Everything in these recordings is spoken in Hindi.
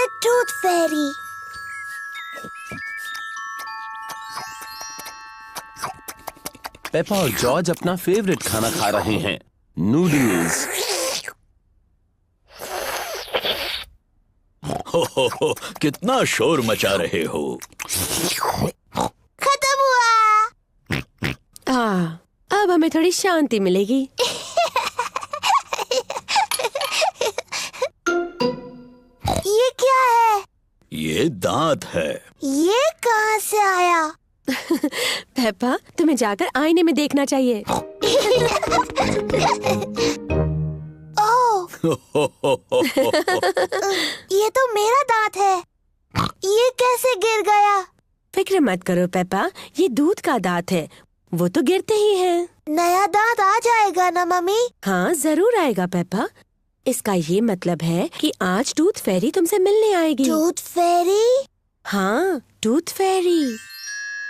The tooth Pheri. पेपा और जॉर्ज अपना फेवरेट खाना खा रहे हैं, नूडल्स। हो, कितना शोर मचा रहे हो। खत्म हुआ। अब हमें थोड़ी शांति मिलेगी। ये क्या है? ये दांत है। ये कहाँ से आया? पेपा, तुम्हें जाकर आईने में देखना चाहिए। ओह, ये तो मेरा दांत है। ये कैसे गिर गया? फिक्र मत करो पेपा, ये दूध का दांत है, वो तो गिरते ही हैं। नया दांत आ जाएगा ना मम्मी? हाँ जरूर आएगा पेपा। इसका ये मतलब है कि आज टूथ फेरी तुमसे मिलने आएगी। टूथ फेरी? हाँ, टूथ फेरी।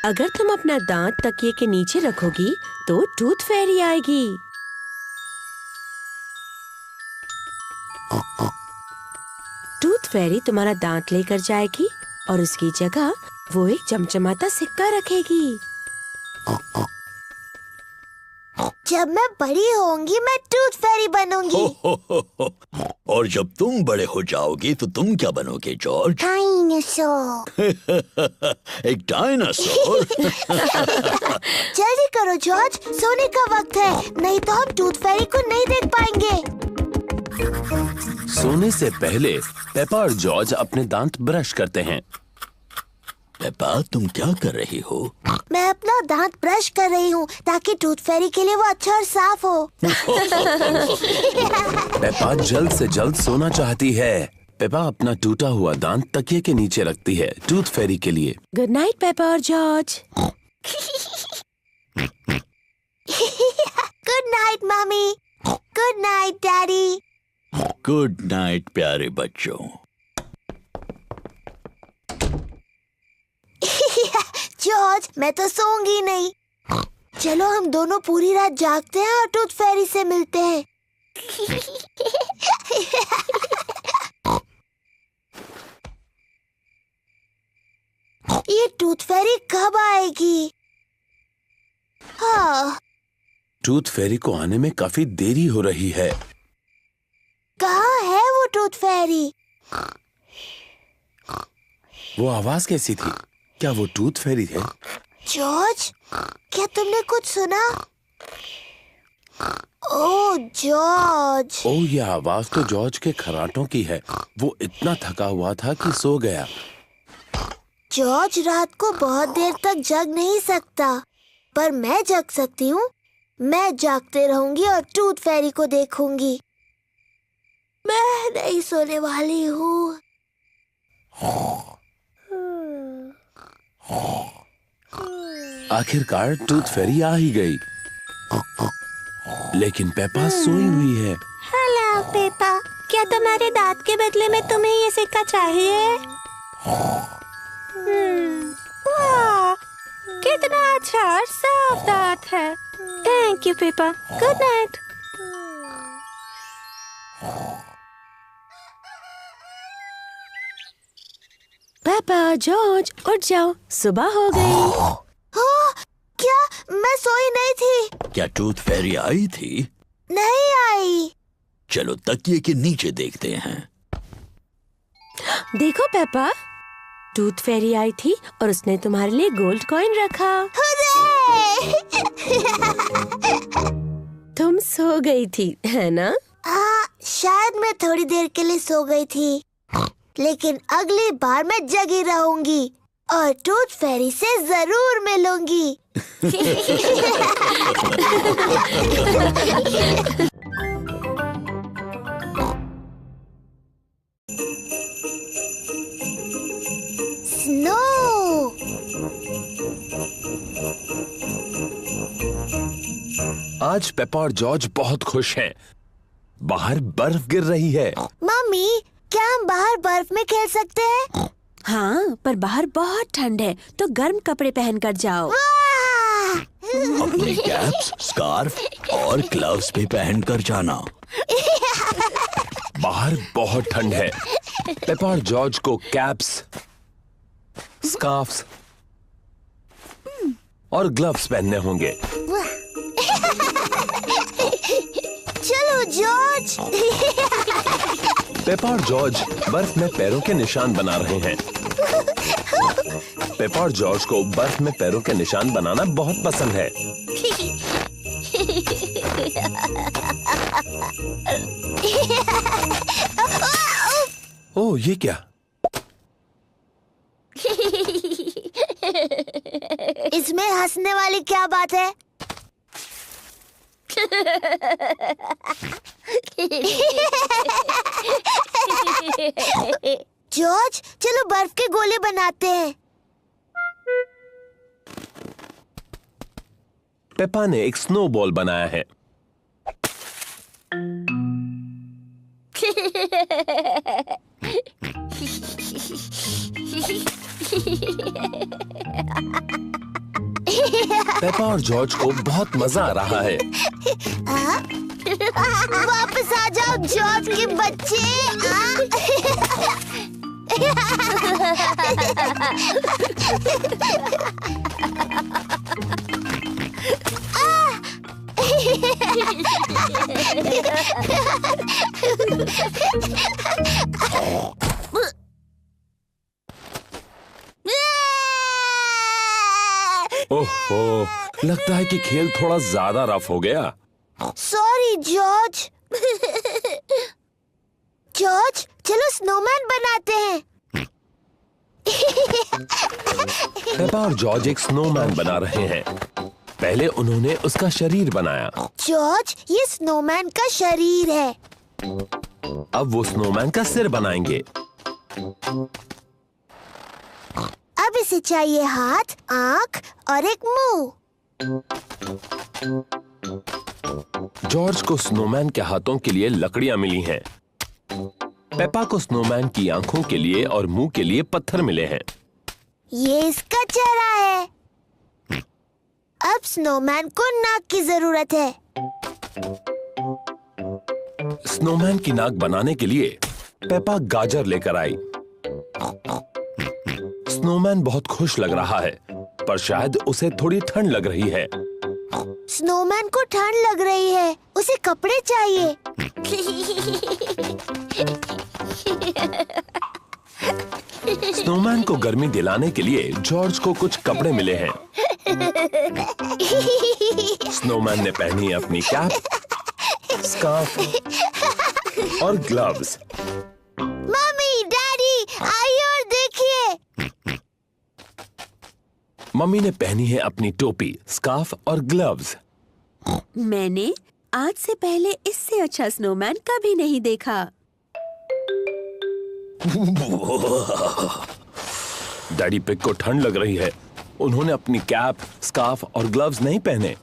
अगर तुम अपना दांत तकिए के नीचे रखोगी तो टूथ फेरी आएगी। टूथ फेरी तुम्हारा दांत लेकर जाएगी और उसकी जगह वो एक चमचमाता सिक्का रखेगी। जब मैं बड़ी होंगी मैं टूथ फेरी बनूंगी। और जब तुम बड़े हो जाओगे तो तुम क्या बनोगे जॉर्ज? डायनासोर। एक डायनासोर? जल्दी करो जॉर्ज, सोने का वक्त है, नहीं तो हम टूथ फेरी को नहीं देख पाएंगे। सोने से पहले पेपा और जॉर्ज अपने दांत ब्रश करते हैं। पेपा, तुम क्या कर रही हो? मैं अपना दांत ब्रश कर रही हूँ ताकि टूथ फेरी के लिए वो अच्छा और साफ हो। पेपा जल्द से जल्द सोना चाहती है। पेपा अपना टूटा हुआ दांत तकिए के नीचे रखती है टूथ फेरी के लिए। गुड नाइट पेपा और George. Good night mummy. Good night daddy. Good night प्यारे बच्चों। जॉर्ज, मैं तो सोऊंगी नहीं। चलो हम दोनों पूरी रात जागते हैं और टूथ फेरी से मिलते हैं। ये टूथ फेरी कब आएगी? हाँ, टूथ फेरी को आने में काफी देरी हो रही है। कहाँ है वो टूथ फेरी? वो आवाज कैसी थी? क्या वो टूथ फेरी है? जॉर्ज, क्या तुमने कुछ सुना? ओह जॉर्ज। ओह, ये आवाज तो जॉर्ज के खर्राटों की है। वो इतना थका हुआ था कि सो गया। जॉर्ज रात को बहुत देर तक जग नहीं सकता, पर मैं जग सकती हूँ। मैं जागते रहूंगी और टूथ फेरी को देखूंगी। मैं नहीं सोने वाली हूँ। आखिरकार टूथ फेरी आ ही गई, लेकिन पेपा सोई हुई है। हेलो पेपा, क्या तुम्हारे दांत के बदले में तुम्हें ये सिक्का चाहिए? वाह, कितना अच्छा और साफ दांत है। Thank you Peppa. Good night. Peppa, George उठ जाओ, सुबह हो गई। क्या मैं सोई नहीं थी? क्या टूथ फेरी आई थी? नहीं आई। चलो तकिए के नीचे देखते हैं। देखो पेपा, टूथ फेरी आई थी और उसने तुम्हारे लिए गोल्ड कॉइन रखा। तुम सो गई थी, है ना? शायद मैं थोड़ी देर के लिए सो गई थी, लेकिन अगली बार मैं जगी रहूंगी और टूथ फेरी से जरूर मिलूंगी। स्नो। आज पेपा और जॉर्ज बहुत खुश हैं। बाहर बर्फ गिर रही है। मम्मी, क्या हम बाहर बर्फ में खेल सकते हैं? हाँ, पर बाहर बहुत ठंड है, तो गर्म कपड़े पहनकर जाओ। अपने कैप्स, स्कार्फ और ग्लव्स भी पहन कर जाना। बाहर बहुत ठंड है, पेपा और जॉर्ज को कैप्स, स्कार्फ्स और ग्लव्स पहनने होंगे। चलो जॉर्ज। पेपा और जॉर्ज बर्फ में पैरों के निशान बना रहे हैं। पेपा और जॉर्ज को बर्फ में पैरों के निशान बनाना बहुत पसंद है। ओह, ये क्या? इसमें हंसने वाली क्या बात है? जॉर्ज, चलो बर्फ के गोले बनाते हैं। पेपा ने एक स्नोबॉल बनाया है। पेपा और जॉर्ज को बहुत मजा आ रहा है। वापस आ जाओ जॉर्ज के बच्चे। ओहो, लगता है कि खेल थोड़ा ज्यादा रफ हो गया। Sorry George. जॉर्ज, चलो स्नोमैन बनाते हैं। पेपा और जॉर्ज एक स्नोमैन बना रहे हैं। पहले उन्होंने उसका शरीर बनाया। जॉर्ज, ये स्नोमैन का शरीर है। अब वो स्नोमैन का सिर बनाएंगे। अब इसे चाहिए हाथ, आंख और एक मुंह। जॉर्ज को स्नोमैन के हाथों के लिए लकड़ियां मिली हैं। पेपा को स्नोमैन की आंखों के लिए और मुंह के लिए पत्थर मिले हैं। ये इसका चेहरा है। अब स्नोमैन को नाक की जरूरत है। स्नोमैन की नाक बनाने के लिए पेपा गाजर लेकर आई। स्नोमैन बहुत खुश लग रहा है, पर शायद उसे थोड़ी ठंड लग रही है। स्नोमैन को ठंड लग रही है, उसे कपड़े चाहिए। स्नोमैन को गर्मी दिलाने के लिए जॉर्ज को कुछ कपड़े मिले हैं। स्नोमैन ने पहनी है अपनी कैप, स्कार्फ और ग्लव्स। मम्मी, डैडी, आइए और देखिए। मम्मी ने पहनी है अपनी टोपी, स्कार्फ और ग्लव्स। मैंने आज से पहले इससे अच्छा स्नोमैन कभी नहीं देखा। डैडी पिग को ठंड लग रही है। उन्होंने अपनी कैप, स्कार्फ और ग्लव्स नहीं पहने।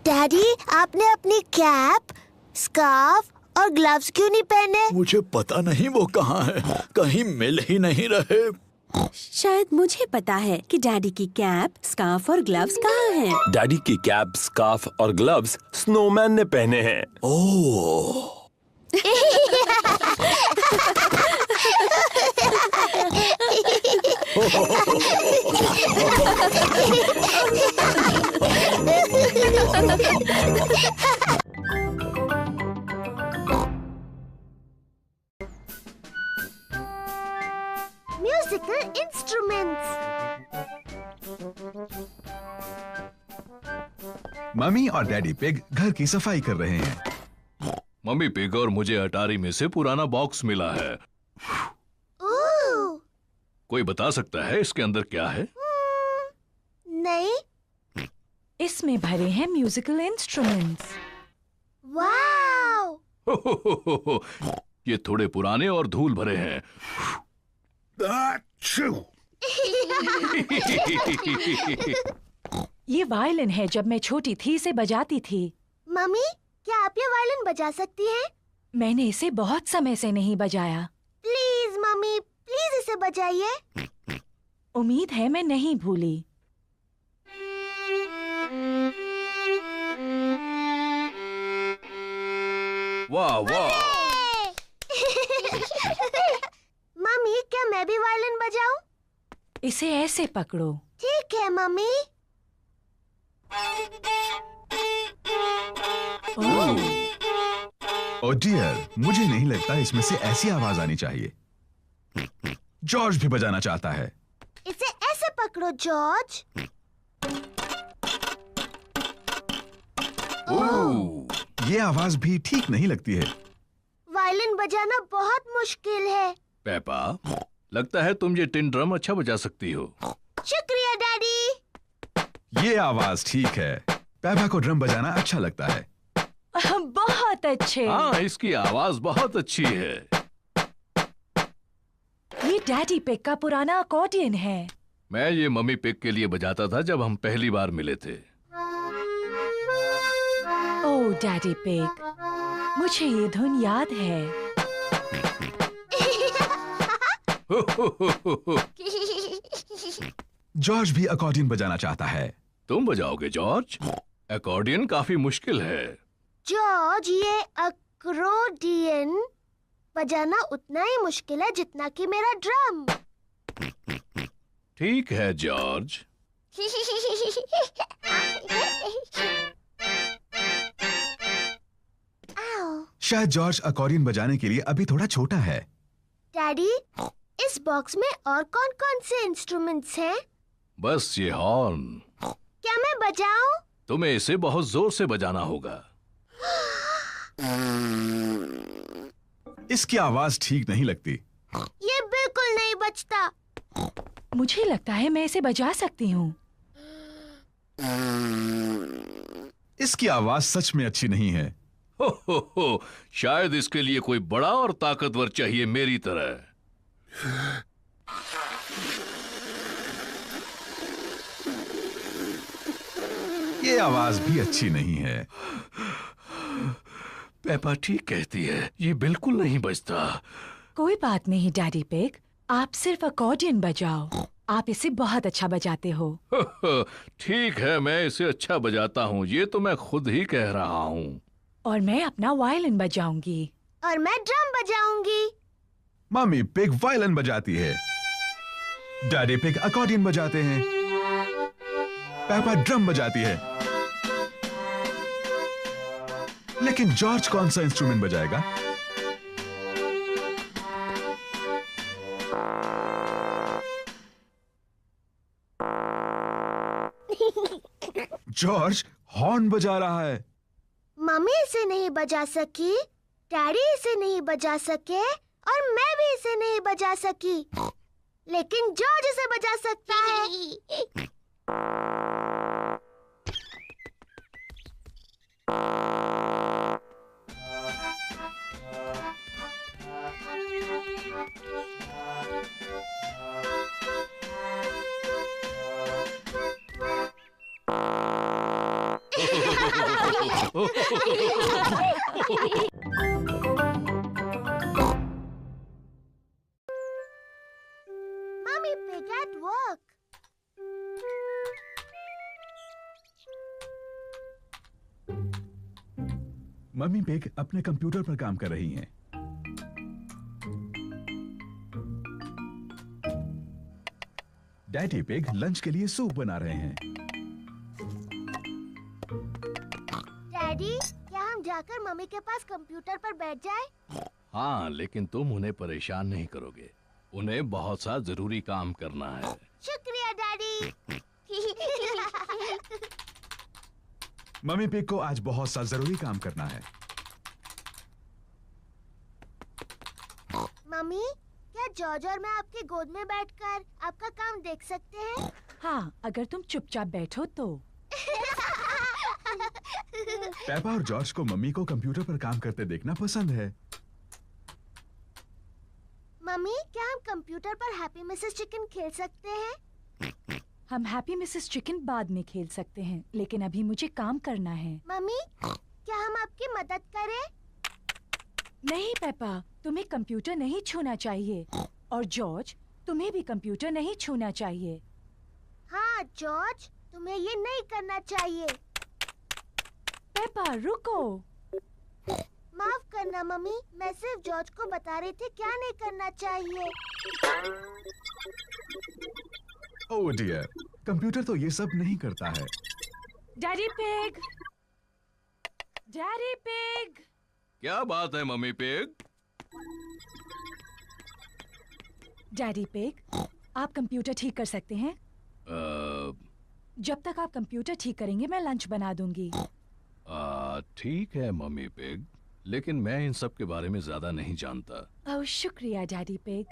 डैडी, आपने अपनी कैप, स्कार्फ और ग्लव्स क्यों नहीं पहने? मुझे पता नहीं वो कहाँ है, कहीं मिल ही नहीं रहे। शायद मुझे पता है कि डैडी की कैप, स्कार्फ और ग्लव्स कहाँ हैं। डैडी की कैप, स्कार्फ और ग्लव्स स्नोमैन ने पहने हैं। ओह, म्यूजिकल इंस्ट्रूमेंट्स। मम्मी और डैडी पिग घर की सफाई कर रहे हैं। मम्मी पिग और मुझे अटारी में से पुराना बॉक्स मिला है। ओह, कोई बता सकता है इसके अंदर क्या है? नहीं। इसमें भरे हैं म्यूजिकल इंस्ट्रूमेंट्स। वाओ! ये थोड़े पुराने और धूल भरे हैं। ये वायलिन है, जब मैं छोटी थी इसे बजाती थी। मम्मी, क्या आप ये वायलिन बजा सकती हैं? मैंने इसे बहुत समय से नहीं बजाया। प्लीज मम्मी, प्लीज इसे बजाइए। उम्मीद है मैं नहीं भूली। वाह वाह, इसे ऐसे पकड़ो। ठीक है मम्मी। ओ डियर, मुझे नहीं लगता इसमें से ऐसी आवाज आनी चाहिए। जॉर्ज भी बजाना चाहता है। इसे ऐसे पकड़ो जॉर्ज। ये आवाज भी ठीक नहीं लगती है। वायलिन बजाना बहुत मुश्किल है। पेपा, लगता है तुम ये टिन ड्रम अच्छा बजा सकती हो। शुक्रिया डैडी। ये आवाज ठीक है। पेपा को ड्रम बजाना अच्छा लगता है। बहुत अच्छे। हाँ, इसकी आवाज बहुत अच्छी है। ये डैडी पिग का पुराना अकॉर्डियन है। मैं ये मम्मी पिग के लिए बजाता था जब हम पहली बार मिले थे। ओह डैडी पिग, मुझे ये धुन याद है। जॉर्ज भी अकॉर्डियन बजाना चाहता है। तुम बजाओगे जॉर्ज? अकॉर्डियन काफी मुश्किल है। जॉर्ज, ये अकॉर्डियन बजाना उतना ही मुश्किल है जितना कि मेरा ड्रम। ठीक है जॉर्ज। आओ। शायद जॉर्ज अकॉर्डियन बजाने के लिए अभी थोड़ा छोटा है। डैडी, इस बॉक्स में और कौन-कौन से इंस्ट्रूमेंट्स हैं? बस ये हॉर्न। क्या मैं बजाऊं? तुम्हें इसे बहुत जोर से बजाना होगा। इसकी आवाज ठीक नहीं लगती। ये बिल्कुल नहीं बजता। मुझे लगता है मैं इसे बजा सकती हूँ। इसकी आवाज सच में अच्छी नहीं है। हो, शायद इसके लिए कोई बड़ा और ताकतवर चाहिए मेरी तरह। ये आवाज भी अच्छी नहीं है। पेपा ठीक कहती है, ये बिल्कुल नहीं बजता। कोई बात नहीं डैडी पिग, आप सिर्फ अकॉर्डियन बजाओ। आप इसे बहुत अच्छा बजाते हो। ठीक है, मैं इसे अच्छा बजाता हूँ, ये तो मैं खुद ही कह रहा हूँ। और मैं अपना वायलिन बजाऊंगी। और मैं ड्रम बजाऊंगी। मम्मी पिग वायलिन बजाती है। डैडी पिग अकॉर्डियन बजाते हैं। पेपा ड्रम बजाती है। लेकिन जॉर्ज कौन सा इंस्ट्रूमेंट बजाएगा? जॉर्ज हॉर्न बजा रहा है। मम्मी इसे नहीं बजा सकी, डैडी इसे नहीं बजा सके और मैं भी इसे नहीं बजा सकी। लेकिन जॉर्ज इसे बजा सकता है। Mommy Pig at work. Mummy pig अपने कंप्यूटर पर काम कर रही हैं। डैडी पिग लंच के लिए सूप बना रहे हैं। डैडी, क्या हम जाकर मम्मी के पास कंप्यूटर पर बैठ जाएं? हाँ, लेकिन तुम उन्हें परेशान नहीं करोगे। उन्हें बहुत सा जरूरी काम करना है। शुक्रिया डैडी। मम्मी पिग को आज बहुत सा जरूरी काम करना है। मम्मी, क्या जॉर्ज और मैं आपकी गोद में बैठकर आपका काम देख सकते हैं? हाँ, अगर तुम चुपचाप बैठो तो। पेपा और जॉर्ज को मम्मी को कंप्यूटर पर काम करते देखना पसंद है। मम्मी, क्या हम कंप्यूटर पर हैप्पी मिसेस चिकन खेल सकते हैं? हम हैप्पी मिसेस चिकन बाद में खेल सकते हैं, लेकिन अभी मुझे काम करना है। मम्मी, क्या हम आपकी मदद करें? नहीं पेपा, तुम्हें कंप्यूटर नहीं छूना चाहिए। और जॉर्ज, तुम्हें भी कंप्यूटर नहीं छूना चाहिए। हाँ जॉर्ज, तुम्हें ये नहीं करना चाहिए। पेपा रुको। माफ करना मम्मी, मैं सिर्फ जॉर्ज को बता रही थी क्या नहीं करना चाहिए। ओह डियर, कंप्यूटर तो ये सब नहीं करता है। Daddy pig, daddy pig. क्या बात है मम्मी पिग? डैडी पिग, आप कंप्यूटर ठीक कर सकते हैं? जब तक आप कंप्यूटर ठीक करेंगे मैं लंच बना दूंगी। ठीक है मम्मी पिग, लेकिन मैं इन सब के बारे में ज्यादा नहीं जानता। ओह शुक्रिया daddy pig.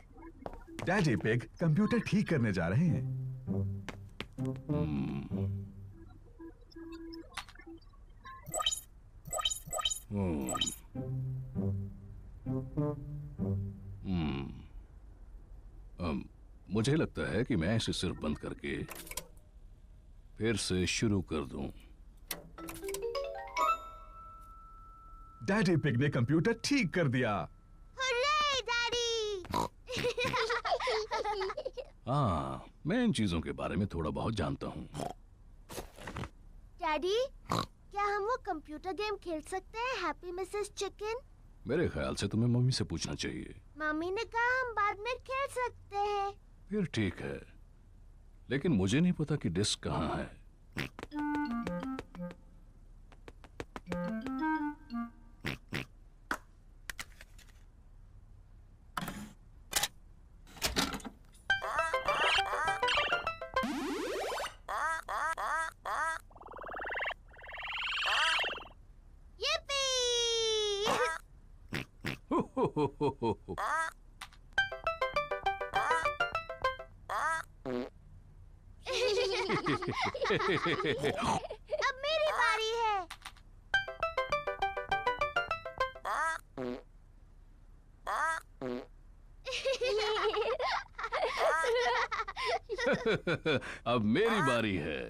Daddy pig computer ठीक करने जा रहे हैं। मुझे लगता है कि मैं इसे सिर्फ बंद करके फिर से शुरू कर दूं। डैडी पिग ने कंप्यूटर ठीक कर दिया। Hurray daddy. हाँ, मैं इन चीजों के बारे में थोड़ा बहुत जानता हूँ। डैडी, क्या हम वो कंप्यूटर गेम खेल सकते हैं, हैप्पी मिसेस चिकन? मेरे ख्याल से तुम्हें मम्मी से पूछना चाहिए। मम्मी ने कहा हम बाद में खेल सकते हैं। फिर ठीक है, लेकिन मुझे नहीं पता कि डिस्क कहाँ है। अब मेरी बारी है। अब मेरी बारी है।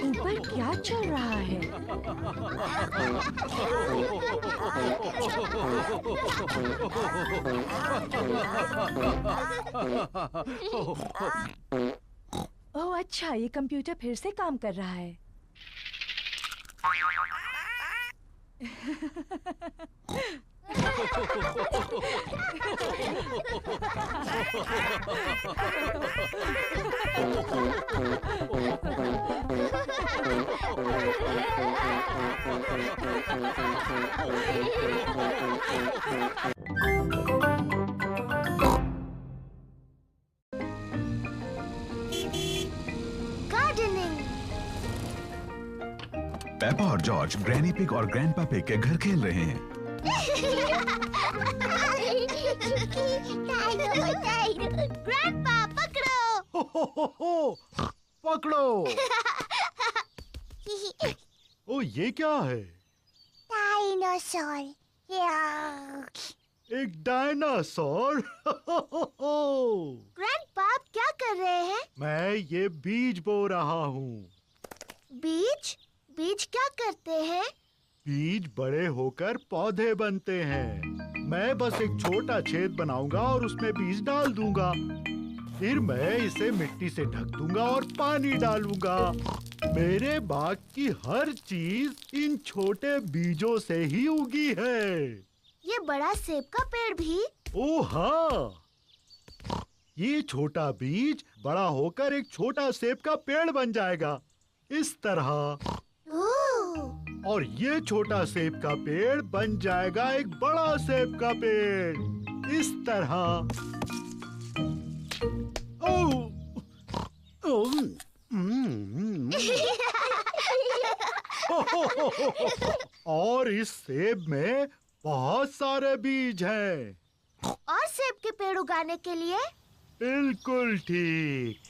ऊपर क्या चल रहा है? ओह अच्छा, ये कंप्यूटर फिर से काम कर रहा है। गार्डनिंग। पेपा और जॉर्ज ग्रैनी पिग और ग्रैंडपा पिग के घर खेल रहे हैं। ग्रैंडपा पकड़ो। पकड़ो। ओ ये क्या है? डायनासोर। एक डायनासोर। ग्रैंडपा आप क्या कर रहे हैं? मैं ये बीज बो रहा हूँ। बीज? बीज क्या करते हैं? बीज बड़े होकर पौधे बनते हैं। मैं बस एक छोटा छेद बनाऊंगा और उसमें बीज डाल दूंगा। फिर मैं इसे मिट्टी से ढक दूंगा और पानी डालूंगा। मेरे बाग की हर चीज इन छोटे बीजों से ही उगी है। ये बड़ा सेब का पेड़ भी? ओह हाँ, ये छोटा बीज बड़ा होकर एक छोटा सेब का पेड़ बन जाएगा, इस तरह। और ये छोटा सेब का पेड़ बन जाएगा एक बड़ा सेब का पेड़, इस तरह। और इस सेब में बहुत सारे बीज हैं। और सेब के पेड़ उगाने के लिए? बिल्कुल ठीक।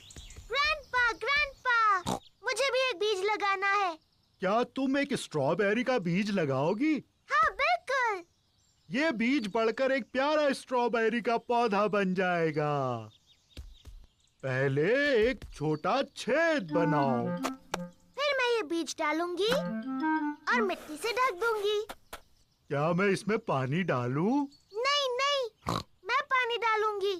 ग्रैंडपा, मुझे भी एक बीज लगाना है। क्या तुम एक स्ट्रॉबेरी का बीज लगाओगी? हाँ बिल्कुल। ये बीज बढ़कर एक प्यारा स्ट्रॉबेरी का पौधा बन जाएगा। पहले एक छोटा छेद बनाओ। फिर मैं ये बीज डालूंगी और मिट्टी से ढक दूंगी। क्या मैं इसमें पानी डालूं? नहीं नहीं, मैं पानी डालूंगी।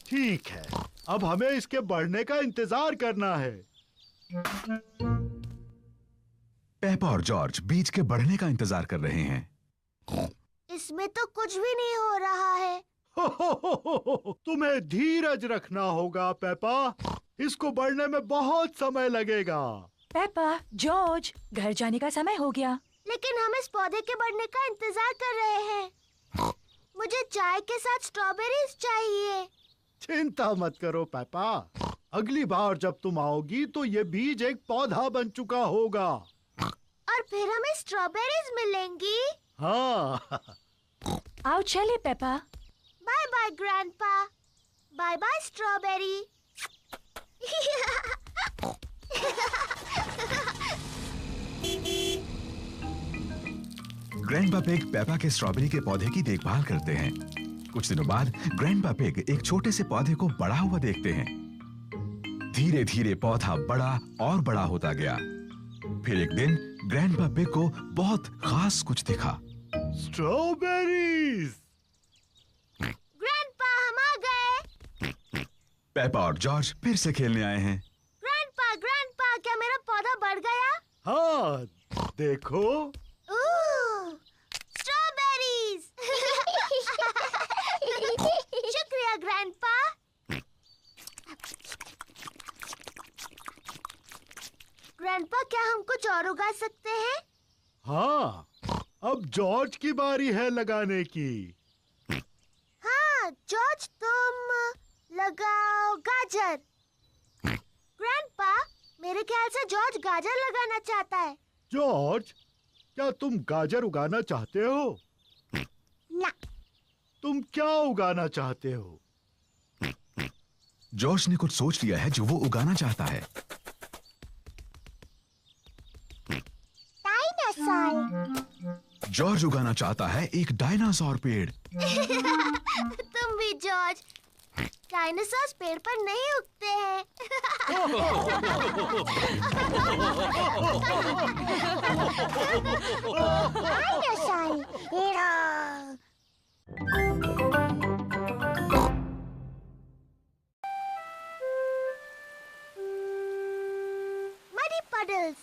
ठीक है, अब हमें इसके बढ़ने का इंतजार करना है। पेपा और जॉर्ज बीज के बढ़ने का इंतजार कर रहे हैं। इसमें तो कुछ भी नहीं हो रहा है। तुम्हें धीरज रखना होगा पेपा, इसको बढ़ने में बहुत समय लगेगा। पेपा, जॉर्ज, घर जाने का समय हो गया। लेकिन हम इस पौधे के बढ़ने का इंतजार कर रहे हैं। मुझे चाय के साथ स्ट्रॉबेरीज चाहिए। चिंता मत करो पेपा, अगली बार जब तुम आओगी तो ये बीज एक पौधा बन चुका होगा और फिर हमें स्ट्रॉबेरीज मिलेंगी। हाँ। आओ चले Peppa. Bye bye grandpa. Bye bye strawberry. Grandpa pig Peppa के स्ट्रॉबेरी के पौधे की देखभाल करते हैं। कुछ दिनों बाद ग्रैंडपा पिग एक छोटे से पौधे को बड़ा हुआ देखते हैं। धीरे धीरे पौधा बड़ा और बड़ा होता गया। फिर एक दिन ग्रैंडपा पिग को बहुत खास कुछ दिखा। स्ट्रॉबेरीज। ग्रैंडपा, हम आ गए। पेपा और जॉर्ज फिर से खेलने आए हैं। ग्रैंडपा, क्या मेरा पौधा बढ़ गया? हाँ, देखो। स्ट्रॉबेरीज। शुक्रिया ग्रैंडपा। ग्रैंडपा, क्या हम कुछ और उगा सकते हैं? हाँ, अब जॉर्ज की बारी है लगाने की। हाँ, जॉर्ज, तुम लगाओ गाजर। ग्रैंडपा, मेरे ख्याल से जॉर्ज गाजर लगाना चाहता है। जॉर्ज, क्या तुम गाजर उगाना चाहते हो? ना। तुम क्या उगाना चाहते हो? जॉर्ज ने कुछ सोच लिया है जो वो उगाना चाहता है। डायनासोर। जॉर्ज उगाना चाहता है एक डायनासोर पेड़। तुम भी जॉर्ज। डायनासोर पेड़ पर नहीं उगते हैं। Muddy puddles.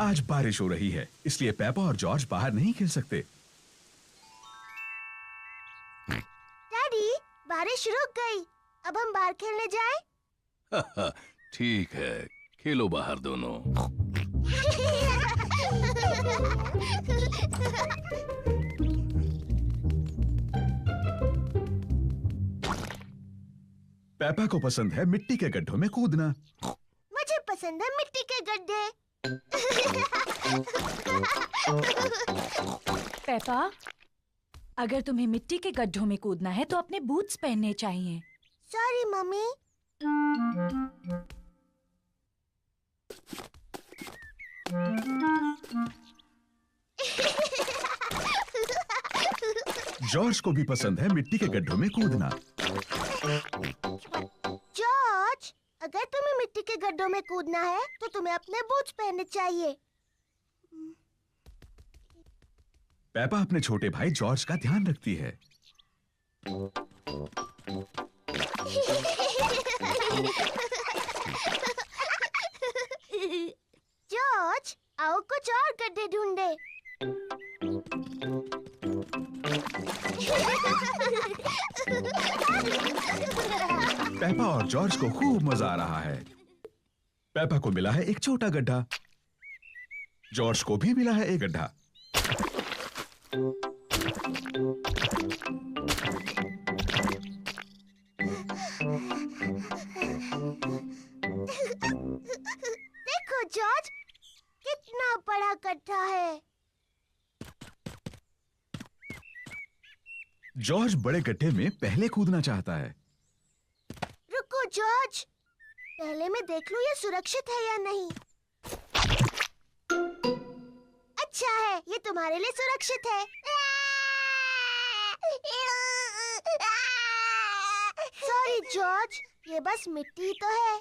आज बारिश हो रही है, इसलिए पेपा और जॉर्ज बाहर नहीं खेल सकते। डैडी, बारिश रुक गई। अब हम बाहर खेलने जाएं? ठीक है, खेलो बाहर दोनों। पेपा को पसंद है मिट्टी के गड्ढों में कूदना। मुझे पसंद है मिट्टी के गड्ढे। पेपा, अगर तुम्हें मिट्टी के गड्ढों में कूदना है तो अपने बूट्स पहनने चाहिए। Sorry mummy. जॉर्ज को भी पसंद है मिट्टी के गड्ढों में कूदना। जॉर्ज, अगर तुम्हें मिट्टी के गड्ढों में कूदना है तो तुम्हें अपने बूट्स पहनने चाहिए। पेपा अपने छोटे भाई जॉर्ज का ध्यान रखती है। जॉर्ज, आओ कुछ और गड्ढे ढूंढे। पेपा और जॉर्ज को खूब मजा आ रहा है। पेपा को मिला है एक छोटा गड्ढा। जॉर्ज को भी मिला है एक गड्ढा। देखो जॉर्ज, कितना बड़ा गड्ढा है। जॉर्ज बड़े गड्ढे में पहले कूदना चाहता है। रुको जॉर्ज, पहले मैं देख लूं ये सुरक्षित है या नहीं। अच्छा है, ये तुम्हारे लिए सुरक्षित है। सॉरी जॉर्ज, ये बस मिट्टी तो है।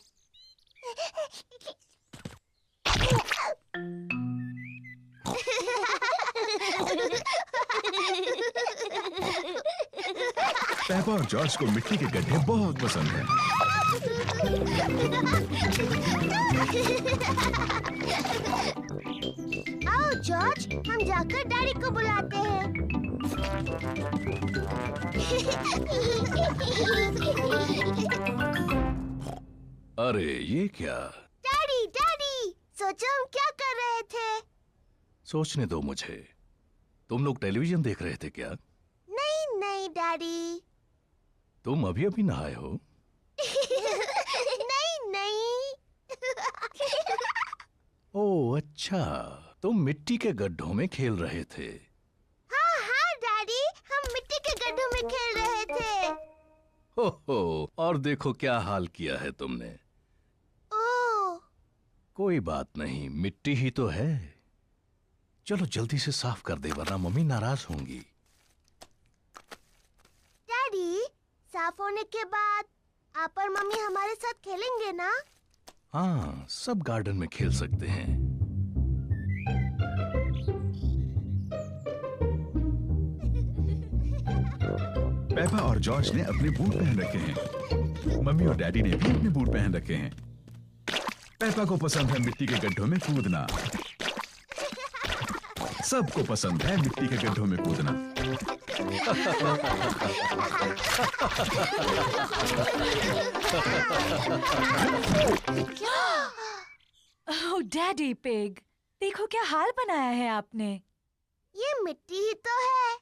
पेपा और जॉर्ज को मिट्टी के गड्ढे बहुत पसंद हैं। आओ जॉर्ज, हम जाकर डैडी को बुलाते हैं। अरे ये क्या? डैडी डैडी, सोचो हम क्या कर रहे थे? सोचने दो मुझे। तुम लोग टेलीविजन देख रहे थे क्या? नहीं नहीं डैडी। तुम अभी अभी नहाए हो? नहीं नहीं। ओह अच्छा, तुम मिट्टी के गड्ढों में खेल रहे थे। हाँ हाँ डैडी, हम मिट्टी के गड्ढों में खेल रहे थे। हो, और देखो क्या हाल किया है तुमने। ओह, कोई बात नहीं, मिट्टी ही तो है। चलो जल्दी से साफ कर दे वरना मम्मी नाराज होंगी। डैडी, साफ होने के बाद आप और मम्मी हमारे साथ खेलेंगे ना? हाँ, सब गार्डन में खेल सकते हैं। पेपा और जॉर्ज ने अपने बूट पहन रखे हैं। मम्मी और डैडी ने भी अपने बूट पहन रखे हैं। पेपा को पसंद है मिट्टी के गड्ढों में कूदना। सबको पसंद है मिट्टी के गड्ढों में कूदना। ओह डैडी पिग, देखो क्या हाल बनाया है आपने। ये मिट्टी ही तो है।